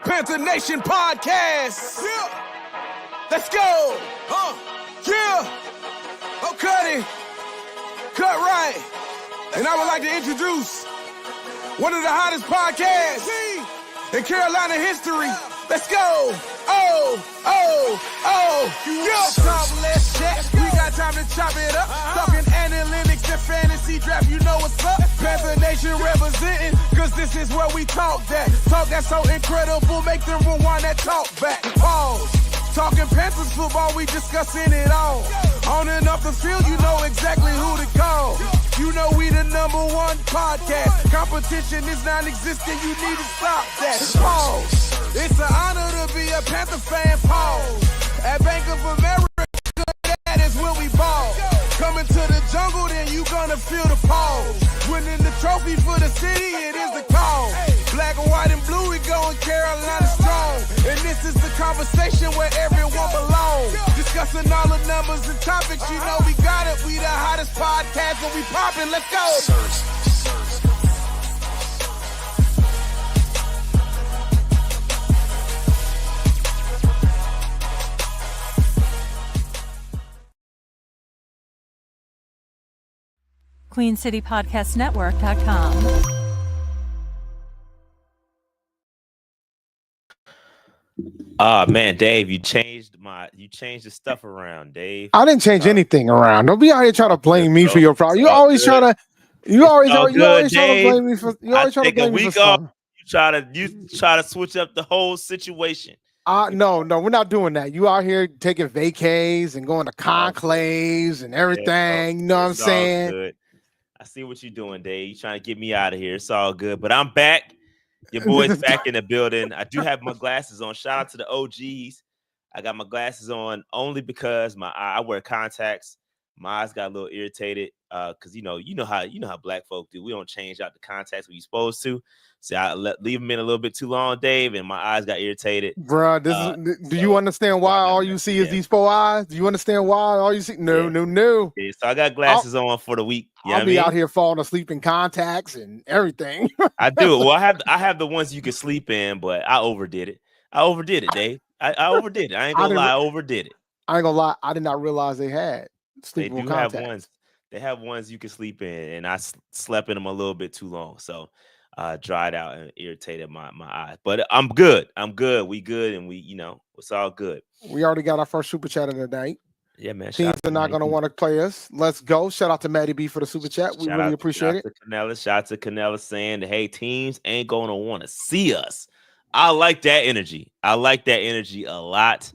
Panther Nation Podcast. Yeah. Let's go. Yeah. Oh, cut it. Cut right. And I would like to introduce one of the hottest podcasts in Carolina history. Let's go. Yeah. Talk, let's chat. We got time to chop it up. Talking analytics and fantasy draft. You know what's up. Panther Nation representing, cause this is where we talk that. Talk that's so incredible, make them rewind that talk back. Pause. Talking Panthers football, we discussing it all. On and off the field, you know exactly who to call. You know we the #1 podcast. Competition is non-existent, you need to stop that. Pause. It's an honor to be a Panther fan. Pause. At Bank of America, that is where we ball. Coming to the jungle, then you gonna feel the pause. Winning the trophy for the city, it is the call. Black, white, and blue, we going Carolina strong. And this is the conversation where everyone belongs. Discussing all the numbers and topics, you know we got it. We the hottest podcast and we popping, let's go. QueenCityPodcastNetwork.com. Man, Dave, you changed the stuff around, Dave. I didn't change anything around. Don't be out here trying to blame me for your problem. You always trying to blame me for stuff. You try to switch up the whole situation. No, we're not doing that. You out here taking vacays and going to conclaves and everything. You know what I'm saying? Good. I see what you're doing, Dave. You're trying to get me out of here. It's all good. But I'm back. Your boy's back in the building. I do have my glasses on. Shout out to the OGs. I got my glasses on only because I wear contacts. My eyes got a little irritated because you know how black folk do. We don't change out the contacts when you're supposed to. So I leave them in a little bit too long, Dave, and my eyes got irritated. Bruh, do you understand why all you see is these 4 eyes? Do you understand why all you see? No. Yeah, so I got glasses on for the week. I'll be out here falling asleep in contacts and everything. I do. Well, I have the ones you can sleep in, but I overdid it. Dave. I overdid it. I ain't gonna lie, I overdid it. I ain't gonna lie, I did not realize they had sleeping contacts. Have ones. They have ones you can sleep in, and I slept in them a little bit too long, so dried out and irritated my eye. But I'm good. We good, and it's all good. We already got our first super chat of the night. Yeah, man. Teams are not going to want to play us. Let's go. Shout out to Maddie B for the super chat. We really appreciate it. Shout out to Canales saying that, hey, teams ain't going to want to see us. I like that energy. I like that energy a lot.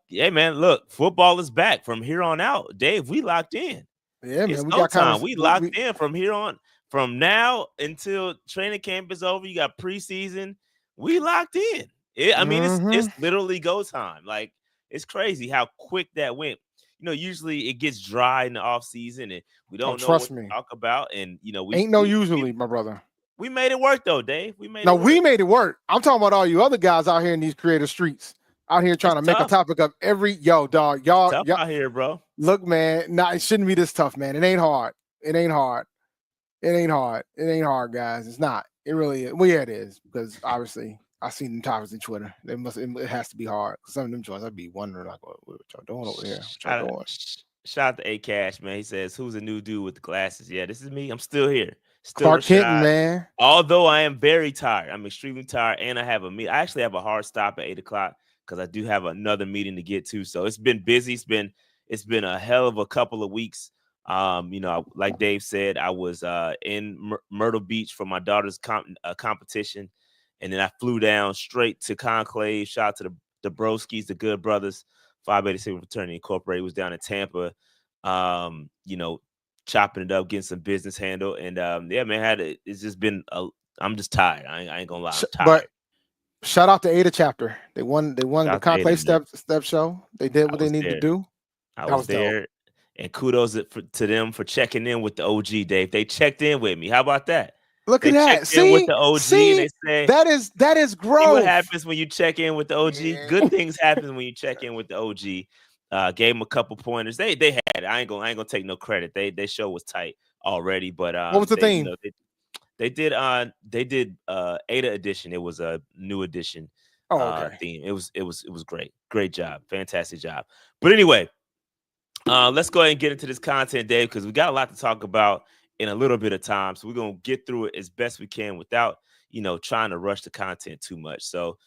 Yeah, man, look, football is back from here on out. Dave, we locked in. Yeah, man. We got time. We locked in from here on. From now until training camp is over, you got preseason. We locked in. It's literally go time. Like, it's crazy how quick that went. Usually it gets dry in the off season, and we don't know what to talk about. And we ain't no usually, my brother. We made it work though, Dave. We made it work. I'm talking about all you other guys out here in these creative streets, out here trying to make a topic of every dog. Y'all out here, bro. Look, man, it shouldn't be this tough, man. It ain't hard. It ain't hard, guys. It's not. It really is. Well, yeah, it is, because obviously I seen them topics on Twitter. It has to be hard. Some of them joints, I'd be wondering like, what y'all doing over here? Shout out to A Cash, man. He says, "Who's the new dude with the glasses?" Yeah, this is me. I'm still here. Still Clark Kenton, man. Although I am very tired, I'm extremely tired, and I actually have a hard stop at 8:00 because I do have another meeting to get to. So it's been busy. It's been a hell of a couple of weeks. Like Dave said, I was in Myrtle Beach for my daughter's competition, and then I flew down straight to Conclave. Shout out to the Broskis, the Good Brothers, 586 Fraternity Incorporated. Was down in Tampa, chopping it up, getting some business handle, and yeah, man, it's just been I'm just tired. I ain't gonna lie, I'm tired. But shout out to Ada Chapter. They won the Conclave step show. They did what they needed to do. I was there. Dope. And kudos to them for checking in with the OG, Dave. They checked in with me. How about that? Look at that. See, with the OG, and they say, that is growth. See what happens when you check in with the OG? Yeah. Good things happen when you check in with the OG. Gave them a couple pointers. They had it. I ain't gonna take no credit. They show was tight. already, but What was the they theme? they did Ada edition. It was a new edition Oh, okay. theme. It was great job, fantastic job. But anyway, let's go ahead and get into this content, Dave, because we got a lot to talk about in a little bit of time. So we're gonna get through it as best we can without trying to rush the content too much. So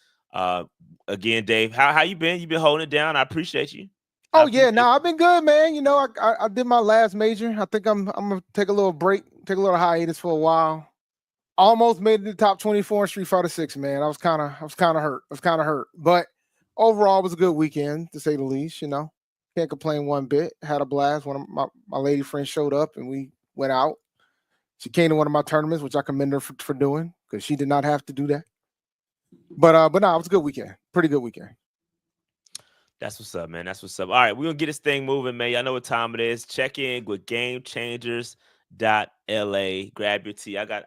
again, Dave, how you been? You been holding it down. I appreciate you. Oh yeah, no, I've been good, man. I did my last major. I think I'm gonna take a little break, take a little hiatus for a while. Almost made it to the top 24 in Street Fighter 6, man. I was kind of hurt. But overall, it was a good weekend, to say the least. Can't complain one bit. Had a blast. One of my lady friends showed up and we went out. She came to one of my tournaments, which I commend her for doing, because she did not have to do that. But no, it was a good weekend. Pretty good weekend. That's what's up, man. That's what's up. All right, we're gonna get this thing moving, man. Y'all know what time it is. Check in with GameChangers.la. Grab your tea. I got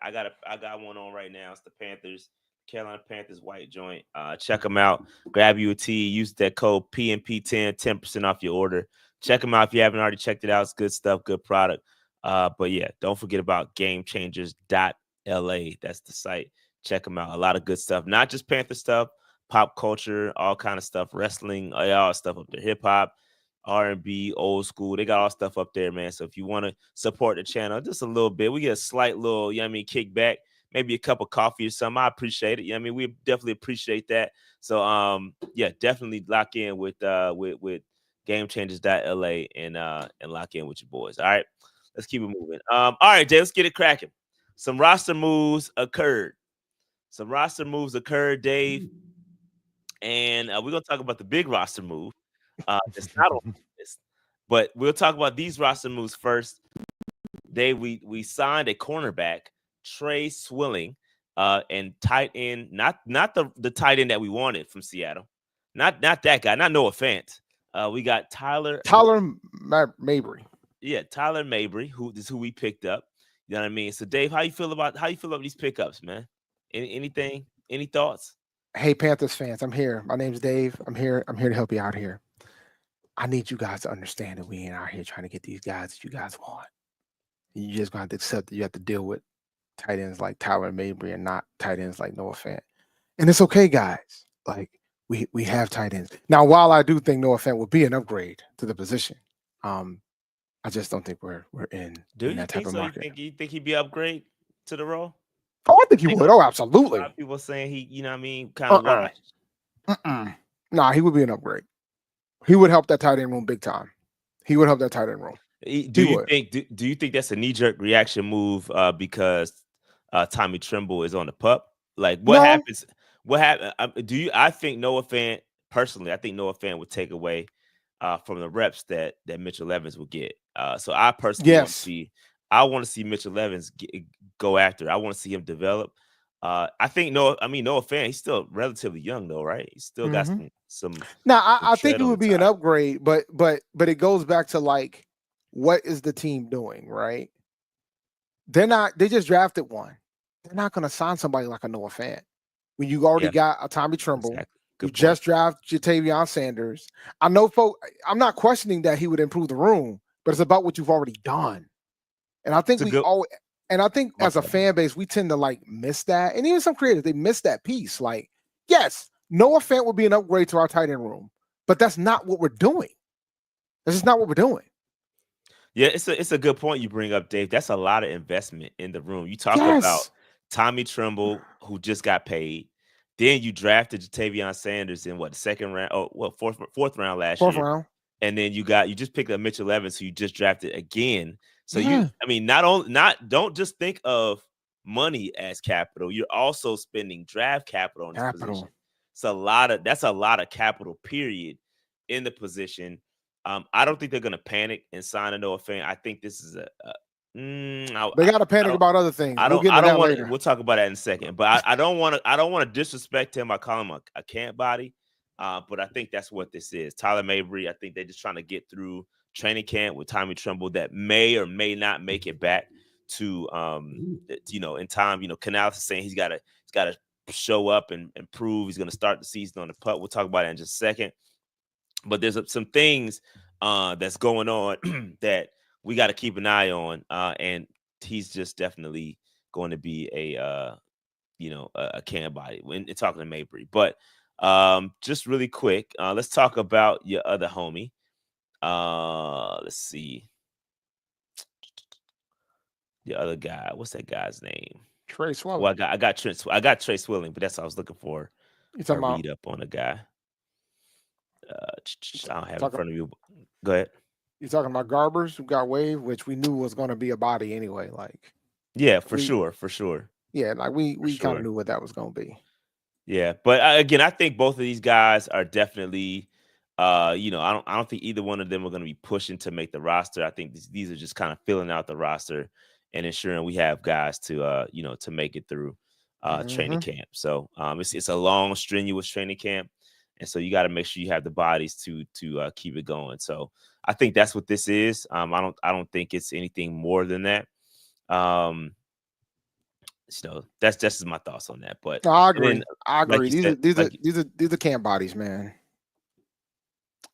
one on right now. It's the Panthers, Carolina Panthers white joint. Check them out. Grab you a tea. Use that code PNP10, 10% off your order. Check them out if you haven't already checked it out. It's good stuff, good product. But yeah, don't forget about GameChangers.la. That's the site. Check them out. A lot of good stuff, not just Panther stuff. Pop culture, all kind of stuff, wrestling, all stuff up there, hip hop, R&B, old school. They got all stuff up there, man. So if you want to support the channel just a little bit, we get a slight little, kickback, maybe a cup of coffee or something. I appreciate it. We definitely appreciate that. So yeah, definitely lock in with GameChangers.la and lock in with your boys. All right, let's keep it moving. All right, Jay, let's get it cracking. Some roster moves occurred, Dave. And we're going to talk about the big roster move. It's not on this, but we'll talk about these roster moves first. We signed a cornerback, Trey Swilling, and tight end, not the tight end that we wanted from Seattle. Not that guy, not Noah Fant. We got Tyler Mabry. Yeah, Tyler Mabry, who we picked up. You know what I mean? So Dave, how you feel about these pickups, man? Any thoughts? Hey, Panthers fans, I'm here. My name's Dave. I'm here to help you out here. I need you guys to understand that we ain't out here trying to get these guys that you guys want. You just gonna have to accept that you have to deal with tight ends like Tyler Mabry and not tight ends like Noah Fant. And it's okay, guys. Like we have tight ends. Now, while I do think Noah Fant would be an upgrade to the position, I just don't think we're in that type of market. You think he'd be an upgrade to the role? Oh, I think he would. Oh, absolutely. A lot of people saying he, kind of washed. Nah, he would be an upgrade. He would help that tight end room big time. He would help that tight end room. Do you think that's a knee-jerk reaction move because Tommy Tremble is on the pup? Like what happens? What happened? I think Noah Fant, personally, I think Noah Fant would take away from the reps that Mitchell Evans would get. So I personally want to see Mitchell Evans go after. I want to see him develop. I think Noah Fant, he's still relatively young though, right? He's still got some. Now I think it would be an upgrade, but it goes back to like, what is the team doing, right? They just drafted one. They're not going to sign somebody like a Noah Fant when you already got a Tommy Tremble. Exactly. You just drafted Jatavion Sanders. I know, I'm not questioning that he would improve the room, but it's about what you've already done. And I think as a fan base, we tend to like miss that. And even some creators, they miss that piece. Like, yes, Noah Fant would be an upgrade to our tight end room, but that's not what we're doing. This is not what we're doing. Yeah, it's a good point you bring up, Dave. That's a lot of investment in the room. You talk about Tommy Tremble, who just got paid. Then you drafted Jatavion Sanders in the second round? Fourth round last year. Round. And then you just picked up Mitchell Evans, who you just drafted again. So don't just think of money as capital. You're also spending draft capital on this position. That's a lot of capital, period, in the position. I don't think they're gonna panic and sign a Noah Fant. I think this is they got to panic about other things. We'll talk about that in a second. But I don't want to disrespect him by calling him a camp body. But I think that's what this is. Tyler Mabry, I think they're just trying to get through training camp with Tommy Tremble that may or may not make it back to in time. Canales is saying he's got to show up and prove he's going to start the season on the pup. We'll talk about it in just a second. But there's some things that's going on that we got to keep an eye on. And he's just definitely going to be a can body when talking to Mabry. But just really quick, let's talk about your other homie. Let's see. The other guy, what's that guy's name? Trey Swilling. Well, I got Trey Swilling, but that's what I was looking for. You talking about? Read up on a guy. I don't have it in front of you. Go ahead. You're talking about Garbers who got waived, which we knew was going to be a body anyway. Like, yeah, for sure. Yeah, like we kind of knew what that was going to be. Yeah, but again, I think both of these guys are definitely, I don't think either one of them are going to be pushing to make the roster. I think these are just kind of filling out the roster and ensuring we have guys to to make it through training camp. So it's a long, strenuous training camp, and so you got to make sure you have the bodies to keep it going. So I think that's what this is. I don't think it's anything more than that. That's just my thoughts on that. But I agree. Like these are camp bodies, man.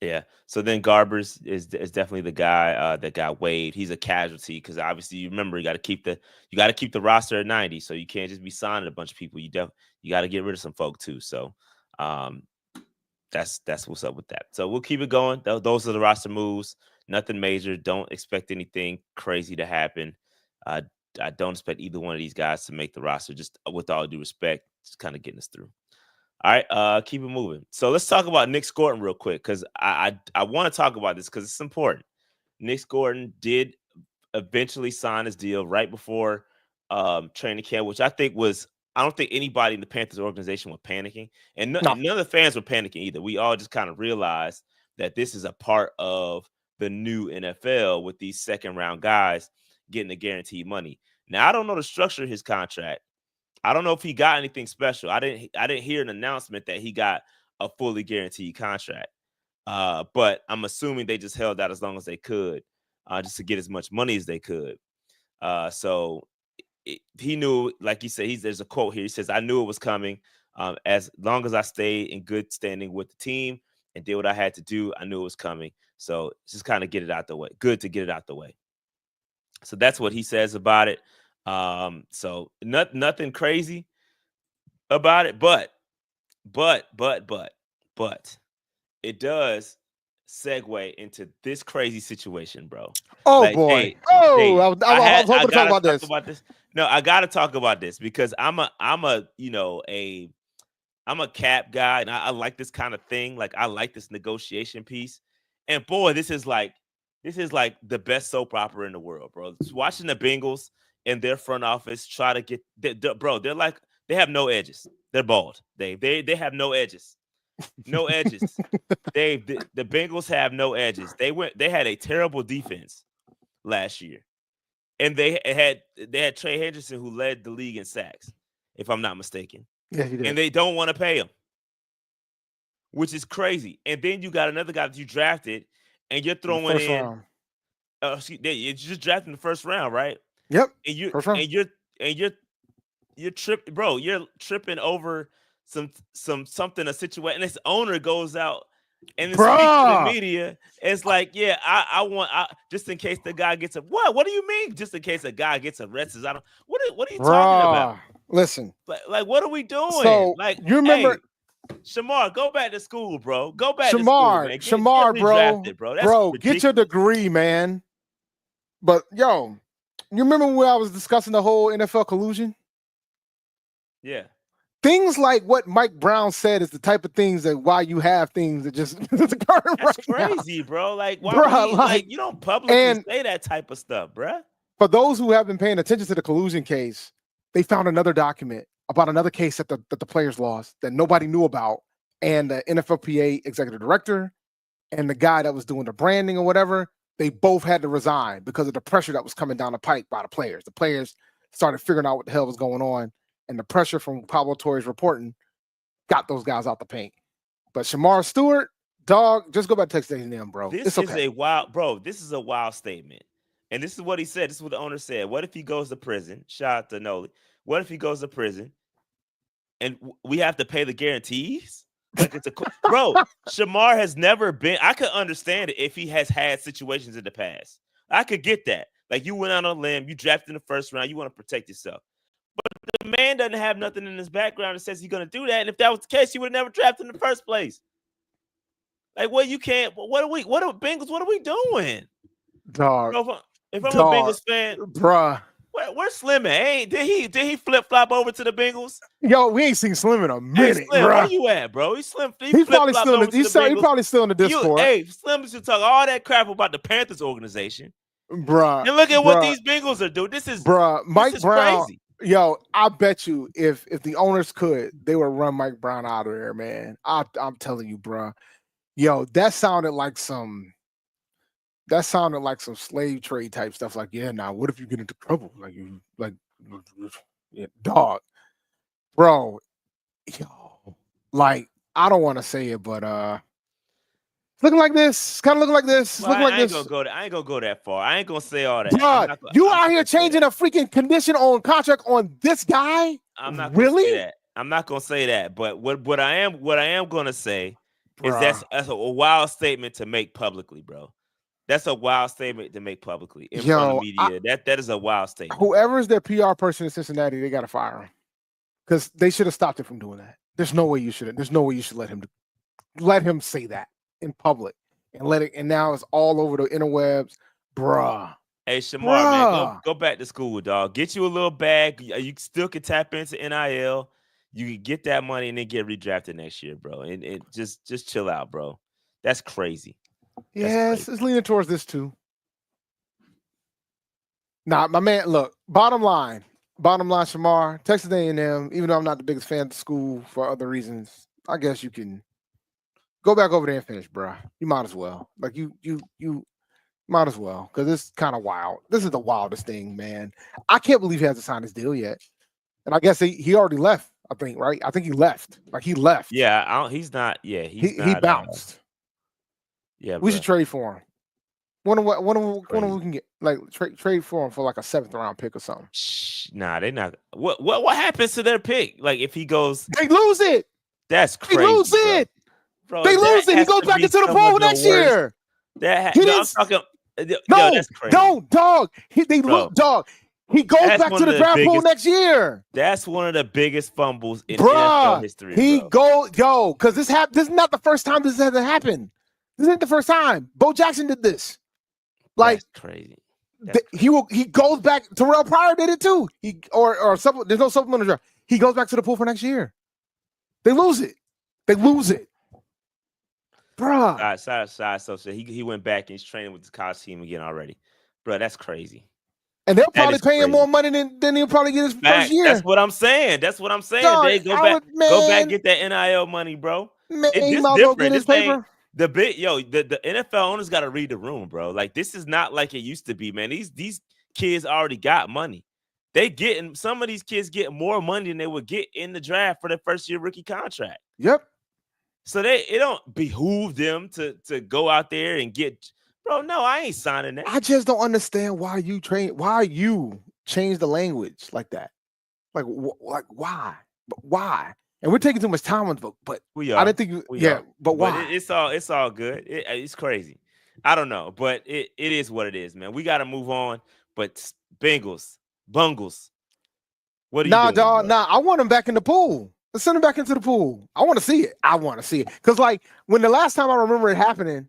Yeah. So then Garbers is definitely the guy that got waived. He's a casualty because obviously you remember you got to keep the roster at 90. So you can't just be signing a bunch of people. You got to get rid of some folk too. So that's what's up with that. So we'll keep it going. Those are the roster moves. Nothing major. Don't expect anything crazy to happen. I don't expect either one of these guys to make the roster. Just with all due respect, just kind of getting us through. All right, keep it moving. So let's talk about Nick Scotton real quick because I want to talk about this because it's important. Nick Scotton did eventually sign his deal right before training camp, which I don't think anybody in the Panthers organization was panicking, and none of the fans were panicking either. We all just kind of realized that this is a part of the new NFL with these second-round guys getting the guaranteed money. Now, I don't know the structure of his contract. I don't know if he got anything special. I didn't hear an announcement that he got a fully guaranteed contract. But I'm assuming they just held out as long as they could, just to get as much money as they could. So he knew, like he said, there's a quote here. He says, "I knew it was coming. As long as I stayed in good standing with the team and did what I had to do, I knew it was coming. So just kind of get it out the way. Good to get it out the way." So that's what he says about it. So nothing crazy about it, but it does segue into this crazy situation, bro. Oh boy! I was hoping to talk about this. No, I got to talk about this because I'm a cap guy, and I like this kind of thing. Like I like this negotiation piece, and boy, this is like the best soap opera in the world, bro. Just watching the Bengals and their front office try to get, they're like, they have no edges. They're bald. They have no edges. No edges. The Bengals have no edges. They had a terrible defense last year. And they had Trey Hendrickson, who led the league in sacks, if I'm not mistaken. Yeah, he did. And they don't want to pay him, which is crazy. And then you got another guy that you drafted, and you're throwing in. You're just drafting the first round, right? Yep. And you're tripping, bro. You're tripping over a situation. And this owner goes out and speaks to the media. It's like, yeah, I want just in case the guy gets what do you mean? Just in case a guy gets arrested? What are you talking about? Listen, like what are we doing? So like you remember. Hey, Shamar, go back to school, bro. Go back to school, man. Shamar, bro, get your degree, man. But yo, you remember when I was discussing the whole NFL collusion? Yeah. Things like what Mike Brown said is the type of things that why you have things that just that's crazy, now. Bro. Like, why you don't publicly say that type of stuff, bro. For those who have been paying attention to the collusion case, they found another document about another case that the players lost that nobody knew about, and the NFLPA executive director and the guy that was doing the branding or whatever, they both had to resign because of the pressure that was coming down the pike by the players. The players started figuring out what the hell was going on, and the pressure from Pablo Torre's reporting got those guys out the paint. But Shamar Stewart, dog, just go back to Texas A&M, bro. This is a wild statement. And this is what he said. This is what the owner said. What if he goes to prison? Shout out to Noli. What if he goes to prison and we have to pay the guarantees? Like it's bro, Shamar has never been. I could understand it if he has had situations in the past. I could get that. Like you went out on a limb, you drafted in the first round, you want to protect yourself. But the man doesn't have nothing in his background that says he's going to do that. And if that was the case, he would have never drafted in the first place. Like, well, you can't. What are Bengals? What are we doing? Dog. Bro, if I'm a Bengals fan, bruh. Where's Slim at? Did he flip flop over to the Bengals? Yo, we ain't seen Slim in a minute. Hey, Slim, where you at, bro? He's probably still in the Discord. Slim should talk all that crap about the Panthers organization. Bruh. And look at what these Bengals are doing. This is Mike Brown. Crazy. Yo, I bet you if the owners could, they would run Mike Brown out of there, man. I'm telling you, bruh. Yo, that sounded like some slave trade type stuff. Like, yeah, now what if you get into trouble? Dog, bro. Yo, like, I don't want to say it, but it's looking like this. It's kind of looking like this. Well, I ain't gonna go that far. I ain't gonna say all that. Bruh, you out here changing a freaking condition on contract on this guy? I'm not really. Say that. I'm not gonna say that. But what I am gonna say is that's a wild statement to make publicly, bro. That's a wild statement to make publicly in front of media. That is a wild statement. Whoever's their PR person in Cincinnati, they gotta fire him because they should have stopped it from doing that. There's no way you should let him say that in public and now it's all over the interwebs, bruh. Hey, Shamar, man, go back to school, dog. Get you a little bag. You still can tap into NIL. You can get that money and then get redrafted next year, bro. And just chill out, bro. That's crazy. Yes, it's leaning towards this too. Nah, my man, look, bottom line, Shamar, Texas A&M, even though I'm not the biggest fan of the school for other reasons, I guess you can go back over there and finish, bro. You might as well. Like, you might as well, because it's kind of wild. This is the wildest thing, man. I can't believe he hasn't signed his deal yet. And I guess he already left, I think, right? I think he left. Like, he left. Yeah, he's not. Yeah, he bounced. Yeah, we should trade for him. When we can get like trade for him for like a 7th round pick or something. Nah, they're not. What happens to their pick? Like if he goes, they lose it. That's crazy. They lose it. Bro, they lose it. He goes back into the pool next year. I'm talking. That's crazy. Dog. Dog. He goes back to the draft pool next year. That's one of the biggest fumbles in NFL history. Because this is not the first time this has happened. This isn't the first time. Bo Jackson did this. Like, that's crazy. He goes back. Terrell Pryor did it too. There's no supplemental draft. He goes back to the pool for next year. They lose it. Bruh. So he went back and he's training with the college team again already. Bruh, that's crazy. And they'll probably pay him more money than he'll probably get his first year. That's what I'm saying. Dog, they go back, get that NIL money, bro. He might go get his paper. The NFL owners got to read the room, bro. Like, this is not like it used to be, man. These kids already got money. Some of these kids get more money than they would get in the draft for their first year rookie contract. Yep. So it don't behoove them to go out there and get, bro. No, I ain't signing that. I just don't understand why you change the language like that. Like why? Why? And we're taking too much time on it, but we are. I didn't think. But why? But it's all good. It's crazy. I don't know, but it is what it is, man. We got to move on. But Bungles. What are you doing? Dog. Nah, I want him back in the pool. Let's send him back into the pool. I want to see it. Because like when the last time I remember it happening,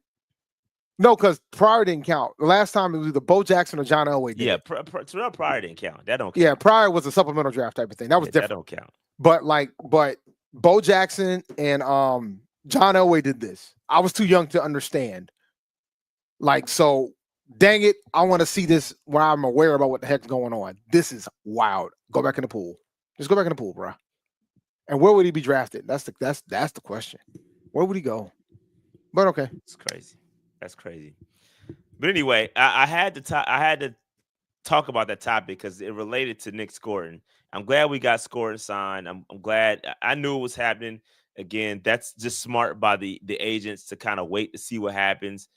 no, because Pryor didn't count. The last time it was either Bo Jackson or John Elway. Yeah, Terrell Pryor didn't count. That don't count. Yeah, Pryor was a supplemental draft type of thing. That was different. That don't count. But Bo Jackson and John Elway did this. I was too young to understand. Like, so dang it, I want to see this where I'm aware about what the heck's going on. This is wild. Go back in the pool. Just go back in the pool, bro. And where would he be drafted? That's the question. Where would he go? But okay, it's crazy. That's crazy. But anyway, I had to talk about that topic because it related to Nick Scourton. I'm glad we got Scourton signed. I'm glad. I knew it was happening. Again, that's just smart by the agents to kind of wait to see what happens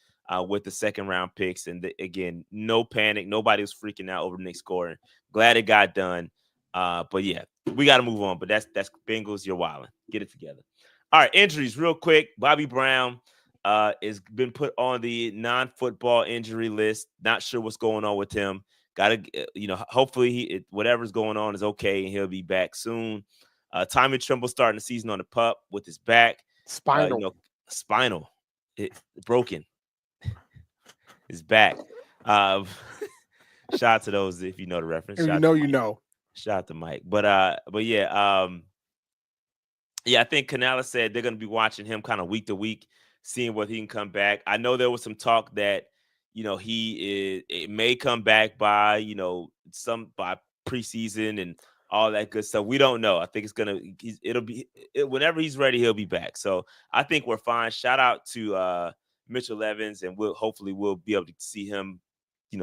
with the second round picks. And again, no panic. Nobody was freaking out over Nick Scourton. Glad it got done. But yeah, we got to move on. But that's Bengals. You're wilding. Get it together. All right, injuries real quick. Bobby Brown is been put on the non-football injury list. Not sure what's going on with him. Got to, hopefully whatever's going on is okay and he'll be back soon. Tommy Tremble starting the season on the pup with his back. Spinal. Broken. His back. Shout out to those if you know the reference. You know. Shout out to Mike. But yeah, I think Canales said they're going to be watching him kind of week to week, seeing whether he can come back. I know there was some talk that it may come back by preseason and all that good stuff. We don't know. I think whenever he's ready, he'll be back. So I think we're fine. Shout out to Mitchell Evans, and we'll be able to see him,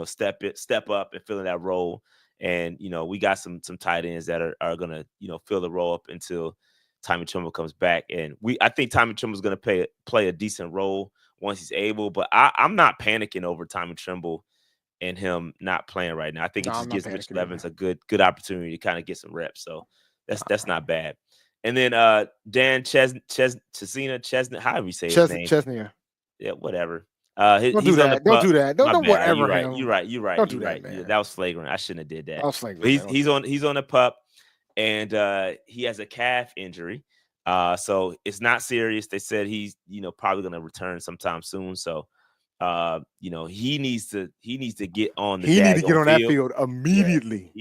step up and fill in that role. And we got some tight ends that are gonna fill the role up until Tommy Tremble comes back. And I think Tommy Tremble is gonna play a decent role once he's able. But I'm not panicking over Tommy Tremble and him not playing right now. I think it just gives Mitchell Evans a good opportunity to kind of get some reps. So that's not bad. And then Dan Chesney, however you say his name. Chesney. Yeah, whatever. Don't do that. Don't do that. Don't whatever. You're right. Don't do that, man. Yeah, that was flagrant. I shouldn't have did that. That was flagrant. But he's on the pup, and he has a calf injury. So it's not serious. They said he's probably going to return sometime soon. So he needs to get on the. He needs to get on that field immediately.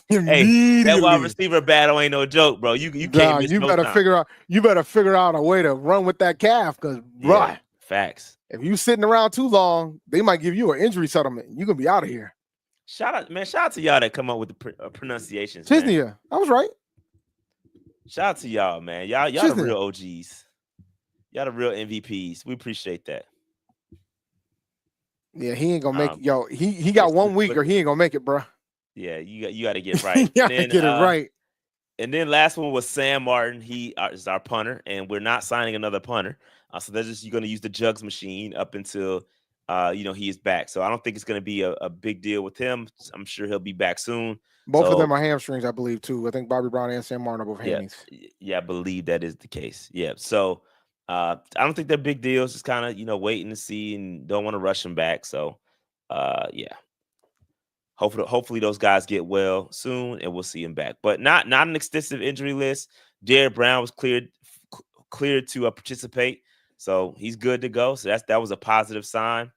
Yeah, hey, that wide receiver battle ain't no joke, bro. You can't miss. You better figure out a way to run with that calf, because bro, facts. If you sitting around too long, they might give you an injury settlement. You gonna be out of here. Shout out to y'all that come up with the pronunciations. Chesney, I was right. Shout out to y'all, man. Y'all the real OGs. Y'all the real MVPs. We appreciate that. Yeah, he ain't gonna make it. Yo, he got 1 week or he ain't gonna make it, bro. Yeah, you got to get right. You gotta get it right. And then last one was Sam Martin. He is our punter, and we're not signing another punter. So that's just you're going to use the jugs machine up until he is back. So I don't think it's going to be a big deal with him. I'm sure he'll be back soon. Both of them are hamstrings, I believe, too. I think Bobby Brown and Sam Martin are both hamstrings. Yeah, I believe that is the case. Yeah. So I don't think they're big deals. Just kind of waiting to see and don't want to rush him back. So yeah. Hopefully those guys get well soon and we'll see him back. But not an extensive injury list. Jared Brown was cleared to participate, so he's good to go. So that was a positive sign.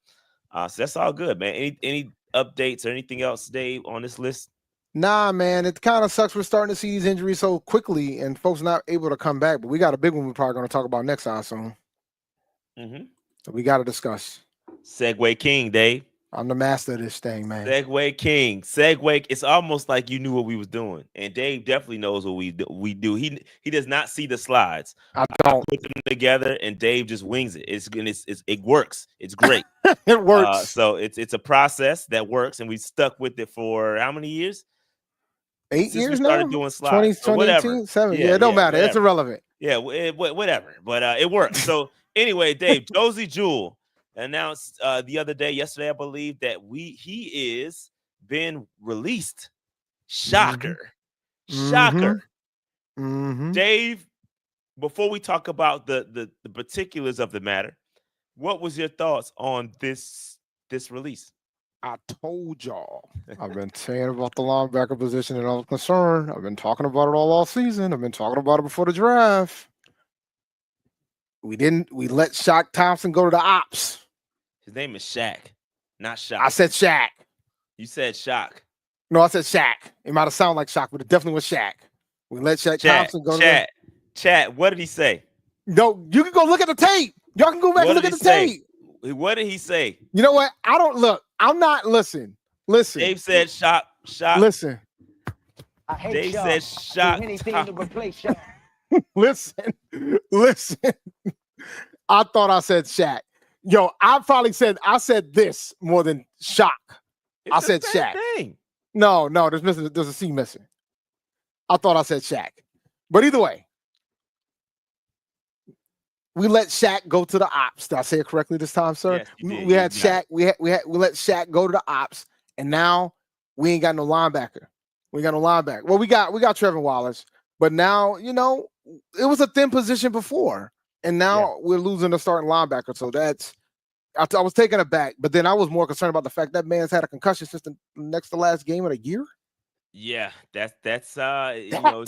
So that's all good, man. Any updates or anything else, Dave, on this list? Nah, man. It kind of sucks we're starting to see these injuries so quickly and folks not able to come back. But we got a big one we're probably going to talk about next time soon. Mm-hmm. So we got to discuss. Segue King, Dave. I'm the master of this thing, man. Segue King. Segue. It's almost like you knew what we was doing, and Dave definitely knows what we do. He does not see the slides. I don't put them together, and Dave just wings it. It works. It's great. It works. So it's a process that works, and we stuck with it for how many years? 8 Since years we started now. doing slides. 2018, 7. Yeah, it don't matter. Whatever. It's irrelevant. Yeah, whatever. But it works. So anyway, Dave, Josey Jewell announced yesterday, I believe, that he is been released. Shocker. Mm-hmm. Shocker. Mm-hmm. Dave, before we talk about the particulars of the matter, what was your thoughts on this release? I told y'all. I've been saying about the linebacker position and I was concerned. I've been talking about it all season. I've been talking about it before the draft. We let Shaq Thompson go to the ops. His name is Shaq, not Shaq. I said Shaq. You said Shaq. No, I said Shaq. It might have sounded like Shaq, but it definitely was Shaq. We let Shaq Thompson go to Chat, what did he say? No, you can go look at the tape. Y'all can go back and look at the tape. What did he say? You know what? I don't look. I'm not. Listen. Dave said shot. Listen. I hate Dave y'all. said shot. Anything to replace Shaq. Listen. I thought I said Shaq. Yo, I said this more than shock. I said Shaq. Thing. No, there's a C missing. I thought I said Shaq. But either way, we let Shaq go to the ops. Did I say it correctly this time, sir? Yes, you did. We had Shaq. We let Shaq go to the ops, and now we ain't got no linebacker. Well, we got Trevor Wallace, but now it was a thin position before, and now we're losing a starting linebacker. So that's I was taken aback, but then I was more concerned about the fact that man's had a concussion since the next to last game of the year. Yeah, that's you know,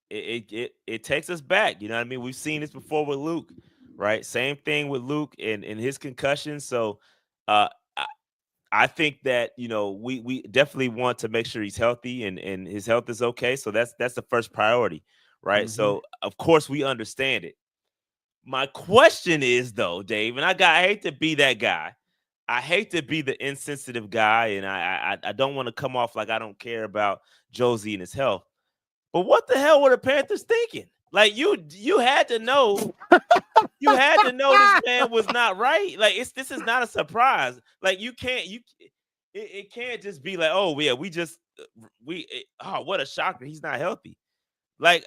it takes us back. You know what I mean? We've seen this before with Luke, right? Same thing with Luke and his concussion. So I, I think that, you know, we definitely want to make sure he's healthy and his health is okay. So that's the first priority, right? So of course we understand it. My question is though, Dave, and I hate to be that guy. I hate to be the insensitive guy, and I don't want to come off like I don't care about Josey and his health. But what the hell were the Panthers thinking? Like you had to know, this man was not right. Like this is not a surprise. Like it can't just be like, oh yeah, what a shocker, he's not healthy. Like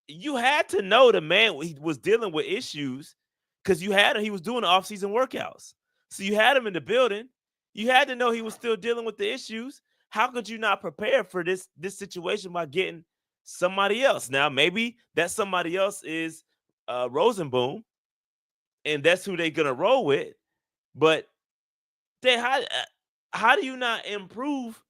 you had to know the man he was dealing with issues because he was doing the offseason workouts. So you had him in the building. You had to know he was still dealing with the issues. How could you not prepare for this situation by getting somebody else? Now, maybe that somebody else is Rozeboom, and that's who they're going to roll with. But how do you not improve?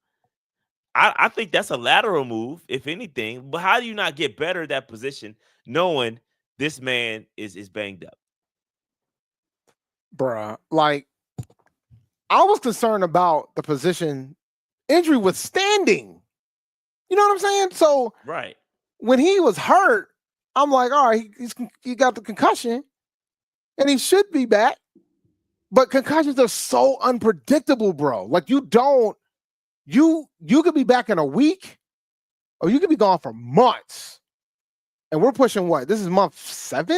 I think that's a lateral move, if anything. But how do you not get better at that position knowing this man is banged up? Bruh, like, I was concerned about the position injury withstanding. You know what I'm saying? So right when he was hurt, I'm like, all right, he got the concussion and he should be back. But concussions are so unpredictable, bro. Like you could be back in a week or you could be gone for months. And we're pushing what? This is month 7?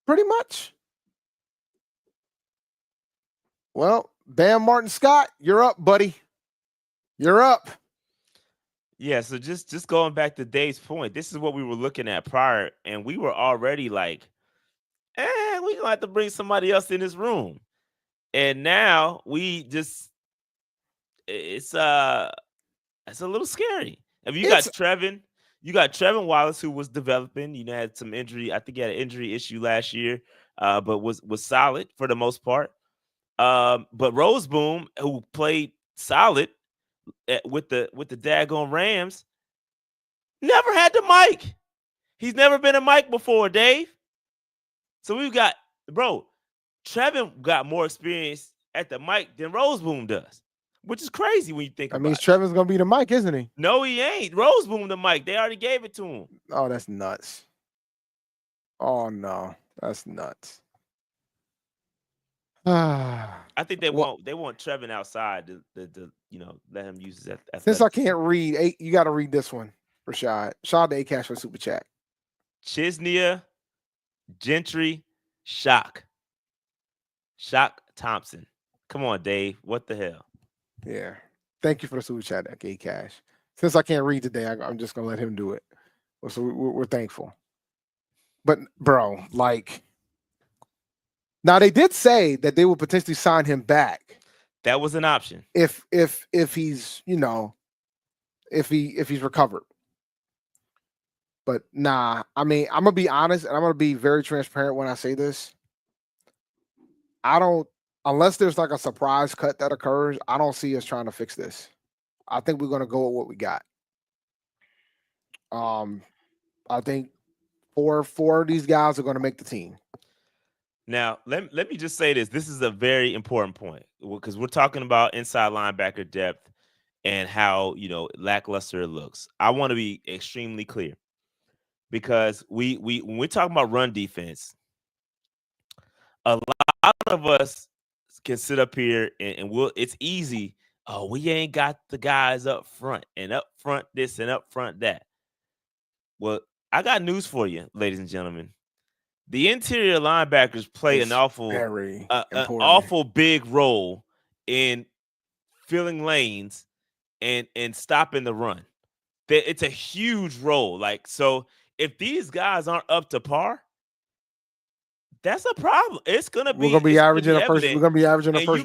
Pretty much. Well, Bam Martin Scott, you're up, buddy. You're up. Yeah, so just going back to Dave's point, this is what we were looking at prior, and we were already like, we're gonna have to bring somebody else in this room. And now it's a little scary. I mean, you got Trevin Wallace, who was developing, had some injury. I think he had an injury issue last year, but was solid for the most part. But Rozeboom, who played solid with the daggone Rams, never had the mic. He's never been a mic before, Dave. So we've got, Trevin got more experience at the mic than Rozeboom does, which is crazy when you think about it. That means Trevin's going to be the mic, isn't he? No, he ain't. Rozeboom the mic. They already gave it to him. Oh, that's nuts. Oh, no. That's nuts. I think they want Trevin outside to let him use his athletics. Since I can't read, you got to read this one, Rashad. Shout out to A-Cash for Super Chat. Chisnia, Gentry, Shock Thompson. Come on, Dave. What the hell? Yeah. Thank you for the Super Chat, A-Cash. Since I can't read today, I'm just going to let him do it. So we're thankful. But, bro, like... Now they did say that they would potentially sign him back. That was an option. If he's, if he's recovered. But nah, I mean, I'm gonna be honest and I'm gonna be very transparent when I say this. Unless there's like a surprise cut that occurs, I don't see us trying to fix this. I think we're gonna go with what we got. I think four of these guys are gonna make the team. Now, let me just say this. This is a very important point because we're talking about inside linebacker depth and how, lackluster it looks. I want to be extremely clear because when we're talking about run defense, a lot of us can sit up here and it's easy. Oh, we ain't got the guys up front and up front this and up front that. Well, I got news for you, ladies and gentlemen. The interior linebackers play an awful big role in filling lanes and stopping the run. It's a huge role. So if these guys aren't up to par, that's a problem. We're gonna be averaging a first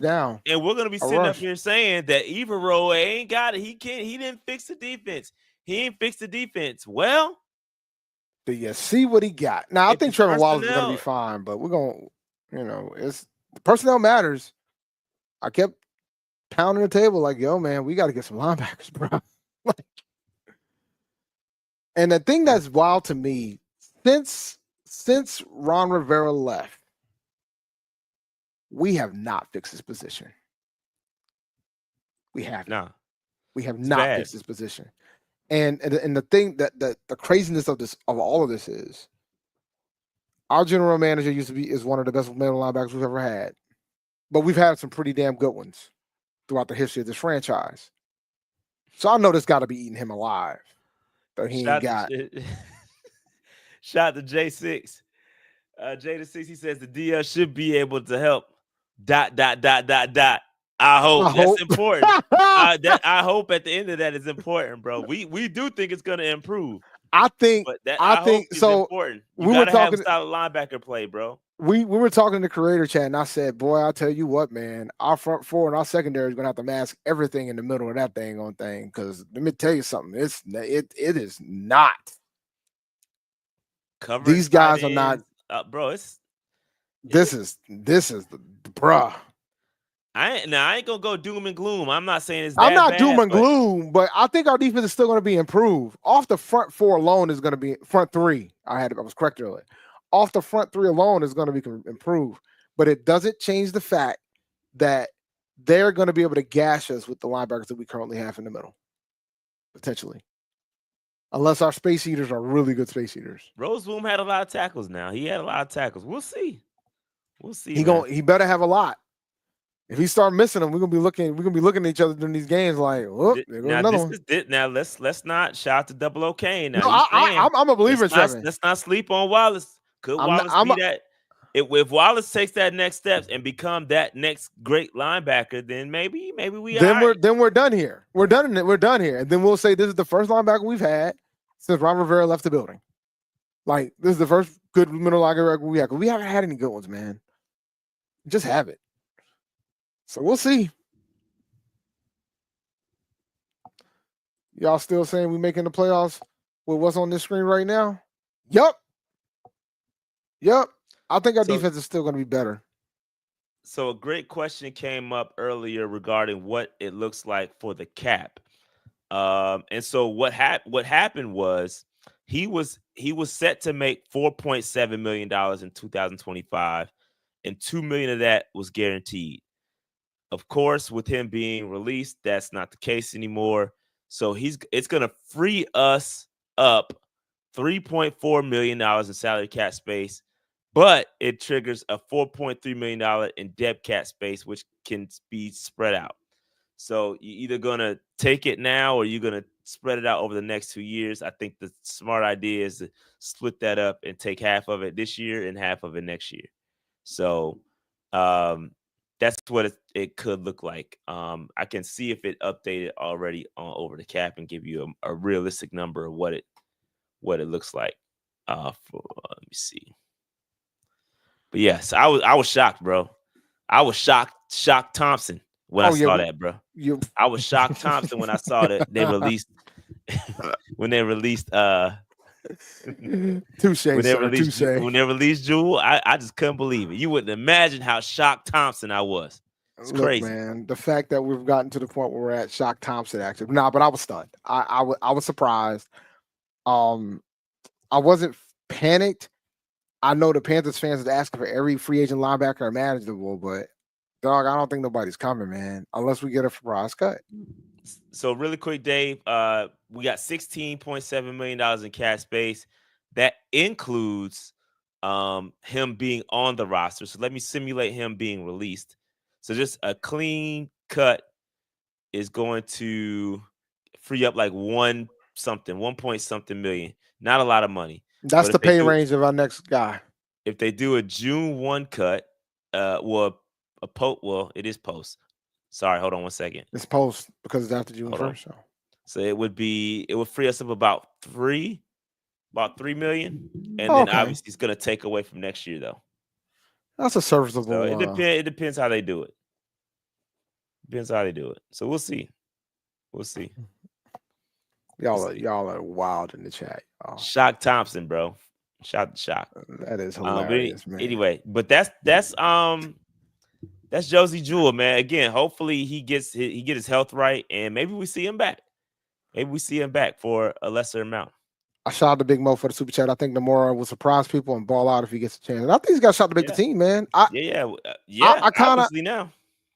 down, and we're gonna be sitting up here saying that Evero ain't got it. He didn't fix the defense. He ain't fixed the defense. Well, Do you see what he got? Now, I If think it's Trevor Wallace is going to be personnel- fine, but we're going to, it's personnel matters. I kept pounding the table like, yo, man, we got to get some linebackers, bro. Like, and the thing that's wild to me, since Ron Rivera left, we have not fixed his position. We have No. We have It's not bad. fixed his position. And the thing that the craziness of all of this is, our general manager is one of the best middle linebackers we've ever had, but we've had some pretty damn good ones throughout the history of this franchise. So I know this got to be eating him alive. But he ain't got. Shout to J6. J6, he says the DL should be able to help. ... I hope that's important. I hope at the end of that is important, bro. We do think it's gonna improve. I think. But that I think it's so important. We were talking. Have solid linebacker play, bro. We were talking in the creator chat, and I said, "Boy, I'll tell you what, man. Our front four and our secondary is gonna have to mask everything in the middle of that thing. Because let me tell you something. It is not. Covering These guys are not, bro. This is the bruh. I ain't gonna go doom and gloom. I'm not saying it's. I'm not bad, doom and gloom, but I think our defense is still going to be improved. Off the front four alone is going to be front three. I was correct earlier. Off the front three alone is going to be improved, but it doesn't change the fact that they're going to be able to gash us with the linebackers that we currently have in the middle, potentially, unless our space eaters are really good space eaters. Rozeboom had a lot of tackles. Now he had a lot of tackles. We'll see. He better have a lot. If he start missing them, we're gonna be looking at each other during these games like, oh, there goes another one. Now let's not shout to Double OK. Now no, I'm a believer in Trevor. Let's not sleep on Wallace. Could Wallace be that? If Wallace takes that next steps and become that next great linebacker, then maybe we are. Then we're done here. We're done here, and then we'll say this is the first linebacker we've had since Ron Rivera left the building. Like, this is the first good middle linebacker we have. We haven't had any good ones, man. Just have it. So we'll see. Y'all still saying we making the playoffs with what's on this screen right now? Yep. I think our defense is still going to be better. So a great question came up earlier regarding what it looks like for the cap. And so what happened was he was set to make $4.7 million in 2025, and $2 million of that was guaranteed. Of course, with him being released, that's not the case anymore. So it's going to free us up $3.4 million in salary cap space, but it triggers a $4.3 million in dead cap space, which can be spread out. So you're either going to take it now or you're going to spread it out over the next 2 years. I think the smart idea is to split that up and take half of it this year and half of it next year. So that's what it could look like. I can see if it updated already over the cap and give you a realistic number of what it looks like. Let me see. But yes, I was shocked, bro. I was shocked Thompson when I saw that, bro. I was shocked Thompson when I saw that they released when they released touche. When they released Jewell, I just couldn't believe it. You wouldn't imagine how shocked Thompson I was. It's crazy, man. The fact that we've gotten to the point where we're at shocked Thompson actually. Nah, but I was stunned. I was surprised. I wasn't panicked. I know the Panthers fans are asking for every free agent linebacker imaginable, but dog, I don't think nobody's coming, man, unless we get a surprise cut. So really quick, Dave, we got $16.7 million in cap space. That includes him being on the roster. So let me simulate him being released. So just a clean cut is going to free up like one point something million. Not a lot of money. That's the pay range of our next guy. If they do a June 1 cut, it is post. Sorry, hold on one second. It's post because it's after June 1st. So it would free us up about $3 million. And then obviously it's gonna take away from next year though. That's a serviceable. So it depends how they do it. So we'll see. Y'all are wild in the chat. Oh. Shock Thompson, bro. Shout to Shock. That is hilarious, man. Anyway, but that's Josey Jewell, man. Again, hopefully he get his health right, and maybe we see him back. Maybe we see him back for a lesser amount. I shout out to Big Mo for the super chat. I think Namora will surprise people and ball out if he gets a chance. And I think he's got a shot to make the team, man. I kind of now.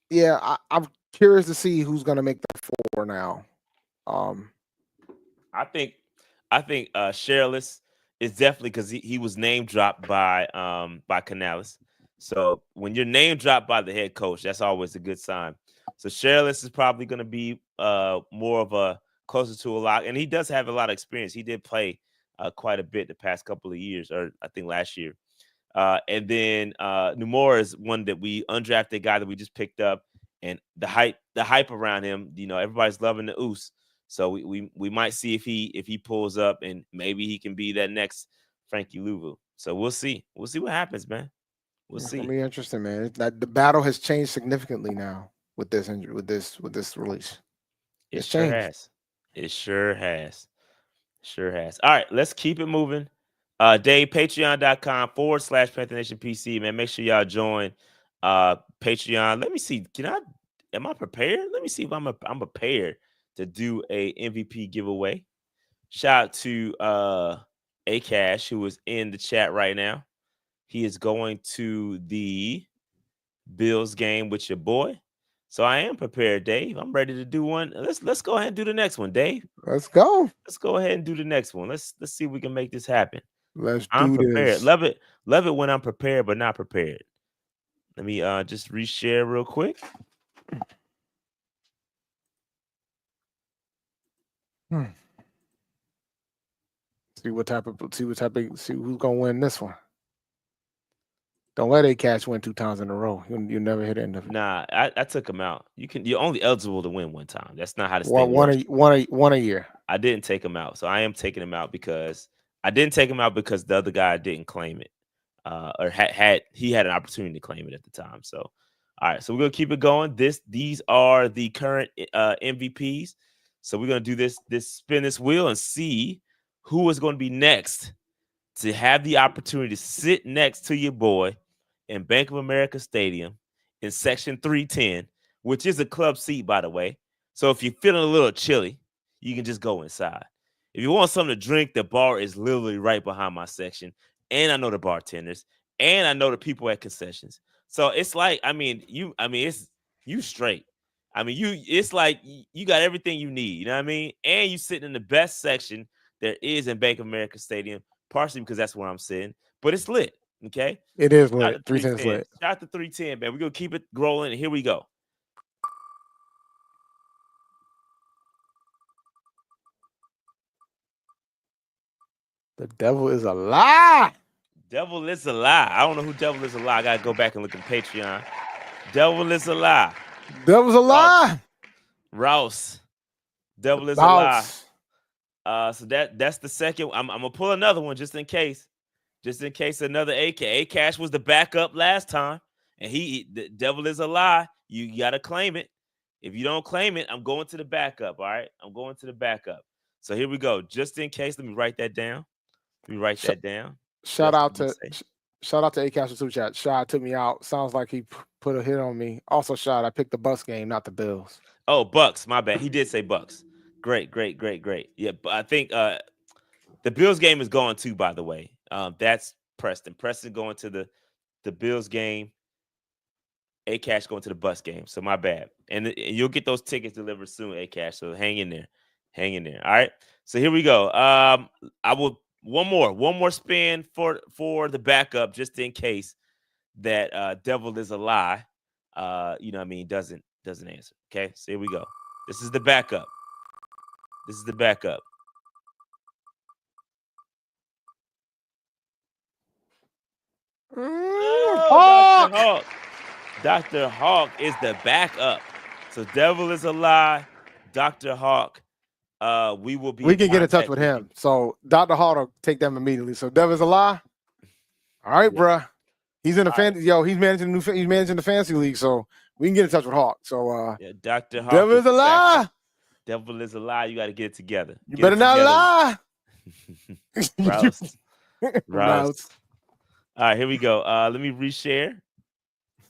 Yeah, I'm curious to see who's going to make the 4 now. I think Shirless is definitely because he was name dropped by Canales. So when you're name dropped by the head coach, that's always a good sign. So Shirless is probably going to be more of a closer to a lock, and he does have a lot of experience. He did play quite a bit the past couple of years, or I think last year. And then Numora is one that we undrafted guy that we just picked up, and the hype around him. Everybody's loving the Oos. So we might see if he pulls up, and maybe he can be that next Frankie Louvu. So we'll see. We'll see what happens, man. We'll see. It'll be interesting, man. The battle has changed significantly now with this injury, with this release. It sure has. It sure has. All right, let's keep it moving. Dave, patreon.com/Panther Nation PC, man. Make sure y'all join Patreon. Let me see. Am I prepared? Let me see if I'm prepared to do a MVP giveaway. Shout out to Akash, who is in the chat right now. He is going to the Bills game with your boy. So I am prepared, Dave. I'm ready to do one. Let's go ahead and do the next one, Dave. Let's go. Let's go ahead and do the next one. Let's see if we can make this happen. I'm prepared. Love it when I'm prepared, but not prepared. Let me just reshare real quick. See who's gonna win this one. Don't let Akash win 2 times in a row. You never hit end of it. Nah, I took him out. You're only eligible to win one time. That's not how this thing works. One a year. I didn't take him out, so I am taking him out because I didn't take him out because the other guy didn't claim it, or he had an opportunity to claim it at the time. So, all right, so we're gonna keep it going. These are the current MVPs. So we're gonna do this spin this wheel and see who is going to be next to have the opportunity to sit next to your boy in Bank of America Stadium in section 310, which is a club seat, by the way. So if you're feeling a little chilly, you can just go inside. If you want something to drink, the bar is literally right behind my section. And I know the bartenders, and I know the people at concessions. So it's like, it's you straight. It's like you got everything you need, you know what I mean? And you sitting in the best section there is in Bank of America Stadium, partially because that's where I'm sitting, but it's lit. Okay, it is lit. 310 is lit. Shout out to 310, man. We're gonna keep it rolling, and here we go. The devil is a lie. Devil is a lie. I don't know who Devil is a lie. I gotta go back and look at Patreon. Devil is a lie. Devil's a lie. Rouse. Devil is a lie. So that's the second. I'm gonna pull another one just in case. Just in case another AK. Akash was the backup last time, and the Devil is a lie. You gotta claim it. If you don't claim it, I'm going to the backup. All right, I'm going to the backup. So here we go. Just in case, let me write that down. Shout out to Akash with super chat. Shy took me out. Sounds like he put a hit on me. Also, Shy, I picked the Bucks game, not the Bills. Oh, Bucks. My bad. He did say Bucks. Great. Yeah, but I think the Bills game is going too, by the way. That's Preston. Preston going to the Bills game. Akash going to the Bucks game. So my bad. And you'll get those tickets delivered soon, Akash. So hang in there. All right. So here we go. I will one more spin for the backup, just in case that Devil is a lie. Doesn't answer. Okay. So here we go. This is the backup. Hawk. Dr. Hawk is the backup. So Devil is a lie. Dr. Hawk. We can get in touch with him. So Dr. Hawk will take them immediately. So Devil is a lie. All right, bruh. He's in the fantasy. He's managing the fantasy league. So we can get in touch with Hawk. So Dr. Hawk. Devil is a lie. Devil is a lie. You got to get it together. You better not lie. Rouse. Rouse. All right, here we go. Let me reshare,